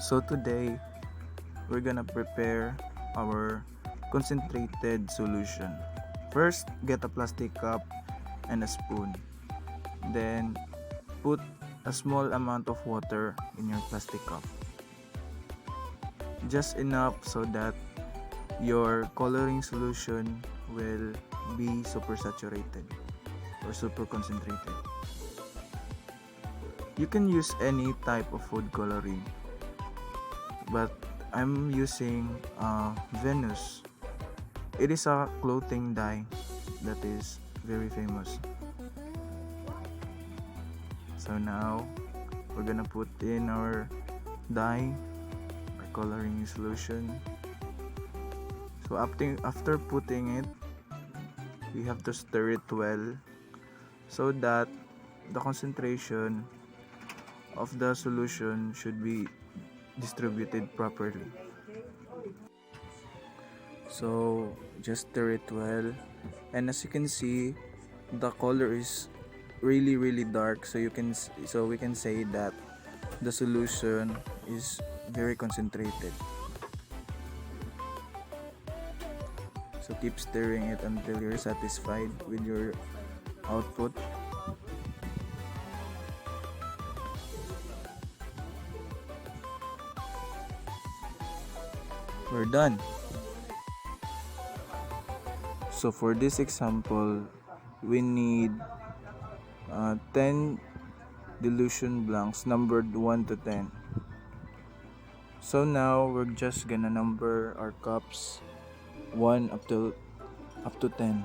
So today, we're gonna prepare our concentrated solution. First, get a plastic cup and a spoon. Then, put a small amount of water in your plastic cup. Just enough so that your coloring solution will be super saturated or super concentrated. You can use any type of food coloring, but I'm using Venus. It is a clothing dye that is very famous. So now we're gonna put in our dye, our coloring solution. So after putting it, we have to stir it well so that the concentration of the solution should be distributed properly. So just stir it well, and as you can see, the color is really dark, so we can say that the solution is very concentrated. So keep stirring it until you're satisfied with your output. We're done. So for this example, we need 10 dilution blanks numbered 1 to 10. So now we're just gonna number our cups 1 up to 10.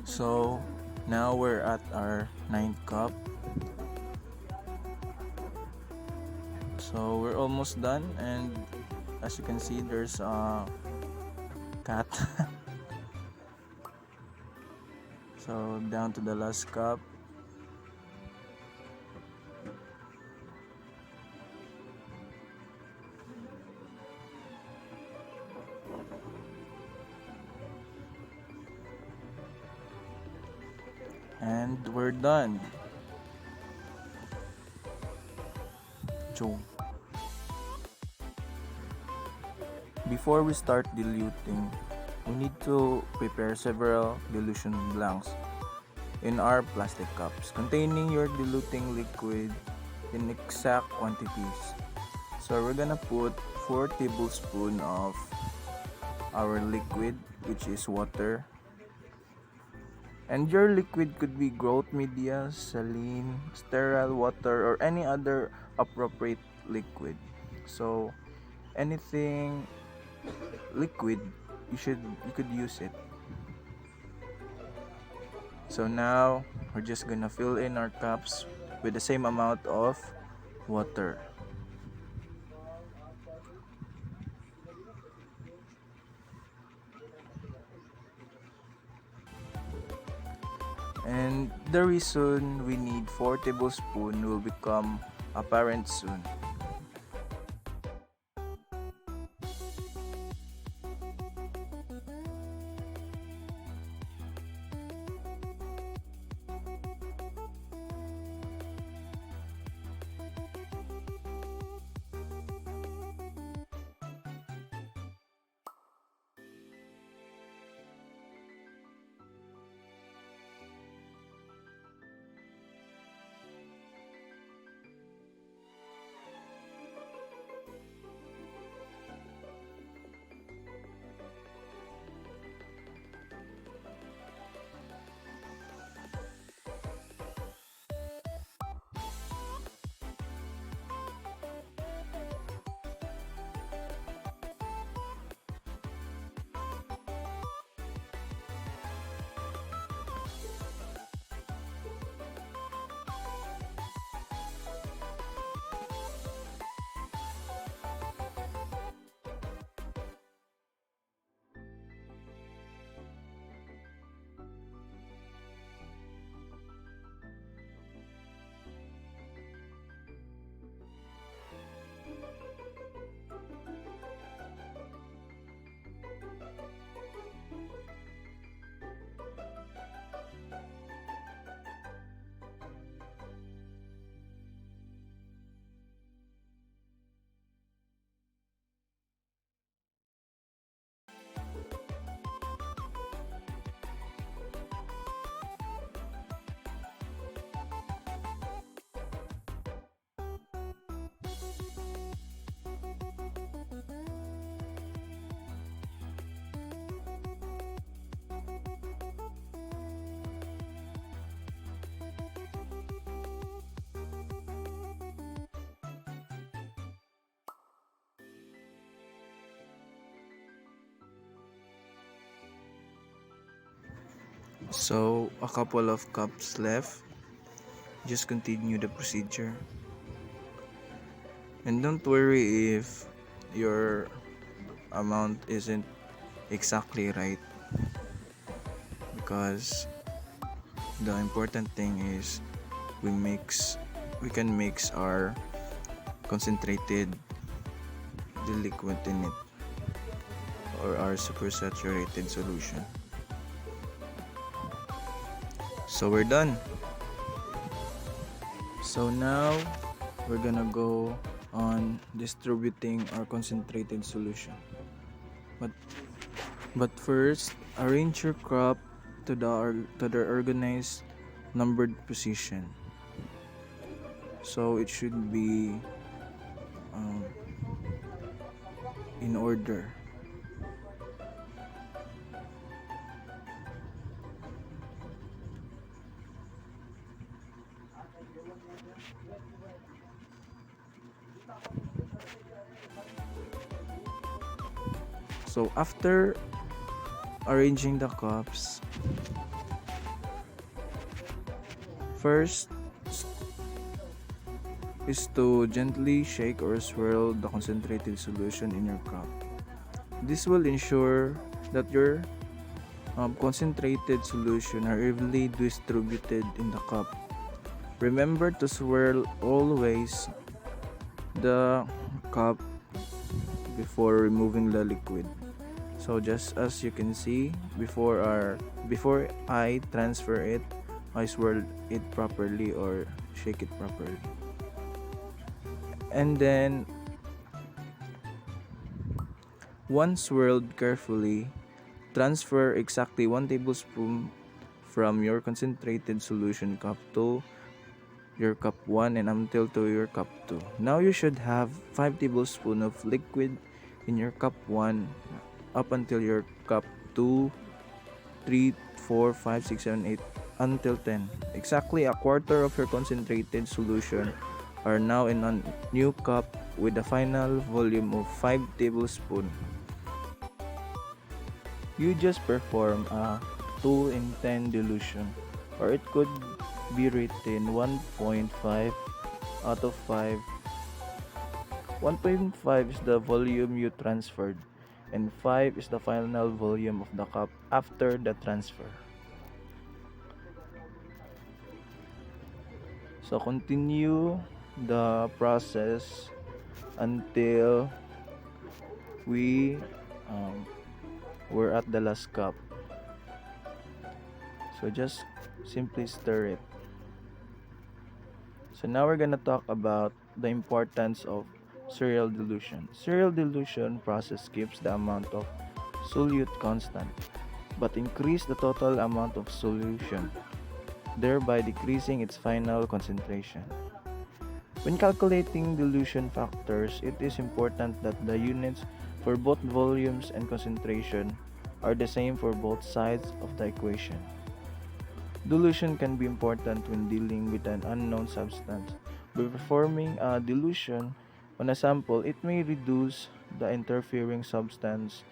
So now we're at our 9th cup. So we're almost done, and as you can see, there's a cat. So down to the last cup. And we're done. So, before we start diluting, we need to prepare several dilution blanks in our plastic cups containing your diluting liquid in exact quantities. So we're gonna put 4 tablespoons of our liquid, which is water. And your liquid could be growth media, saline, sterile water, or any other appropriate liquid. So anything liquid, you could use it. So now we're just gonna fill in our cups with the same amount of water. And the reason we need 4 tablespoons will become apparent soon. So a couple of cups left. Just continue the procedure. And don't worry if your amount isn't exactly right, because the important thing is we can mix our concentrated liquid in it, or our supersaturated solution. So we're done. So now we're gonna go on distributing our concentrated solution. But first, arrange your cup to the organized numbered position. So it should be in order. So after arranging the cups, first is to gently shake or swirl the concentrated solution in your cup. This will ensure that your concentrated solution are evenly distributed in the cup. Remember to swirl always the cup before removing the liquid. So just as you can see, before I transfer it, I swirl it properly or shake it properly. And then once swirled carefully, transfer exactly 1 tablespoon from your concentrated solution cup to your cup 1 and until to your cup 2. Now you should have 5 tablespoons of liquid in your cup 1 up until your cup 2, 3, 4, 5, 6, 7, 8 until 10. Exactly a quarter of your concentrated solution are now in a new cup with a final volume of 5 tablespoons. You just perform a 2 in 10 dilution, or it could be written 1.5 out of 5. 1.5 is the volume you transferred, and 5 is the final volume of the cup after the transfer. So continue the process until we we're at the last cup. So just simply stir it. So now we're gonna talk about the importance of serial dilution. Serial dilution process keeps the amount of solute constant, but increase the total amount of solution, thereby decreasing its final concentration. When calculating dilution factors, it is important that the units for both volumes and concentration are the same for both sides of the equation. Dilution can be important when dealing with an unknown substance. By performing a dilution on a sample, it may reduce the interfering substance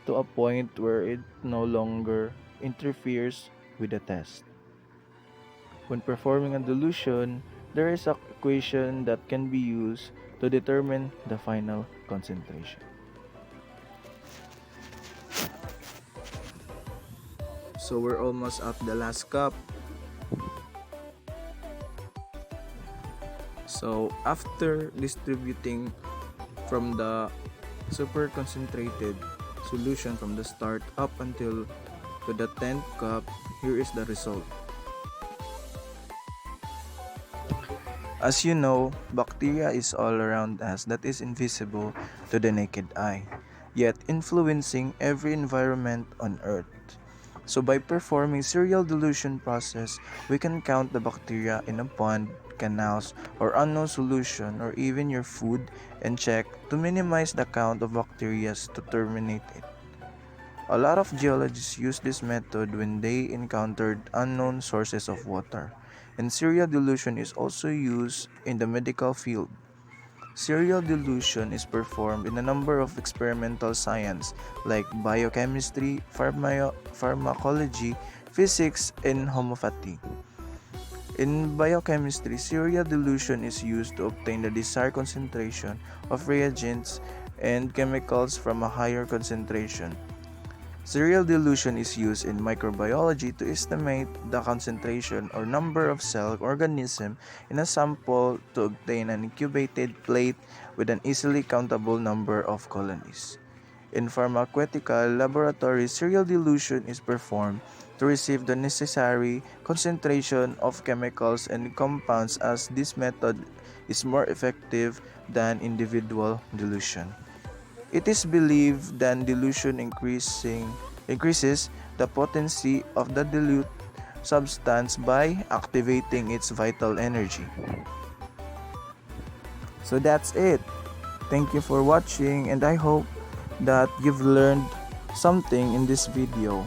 to a point where it no longer interferes with the test. When performing a dilution, there is an equation that can be used to determine the final concentration. So we're almost at the last cup. So after distributing from the super concentrated solution from the start up until to the 10th cup, here is the result. As you know, bacteria is all around us that is invisible to the naked eye, yet influencing every environment on Earth. So by performing serial dilution process, we can count the bacteria in a pond, canals, or unknown solution, or even your food, and check to minimize the count of bacteria to terminate it. A lot of geologists use this method when they encountered unknown sources of water, and serial dilution is also used in the medical field. Serial dilution is performed in a number of experimental science like biochemistry, pharmacology, physics, and homeopathy. In biochemistry, serial dilution is used to obtain the desired concentration of reagents and chemicals from a higher concentration. Serial dilution is used in microbiology to estimate the concentration or number of cell organisms in a sample to obtain an incubated plate with an easily countable number of colonies. In pharmaceutical laboratories, serial dilution is performed to receive the necessary concentration of chemicals and compounds, as this method is more effective than individual dilution. It is believed that dilution increases the potency of the dilute substance by activating its vital energy. So that's it. Thank you for watching, and I hope that you've learned something in this video.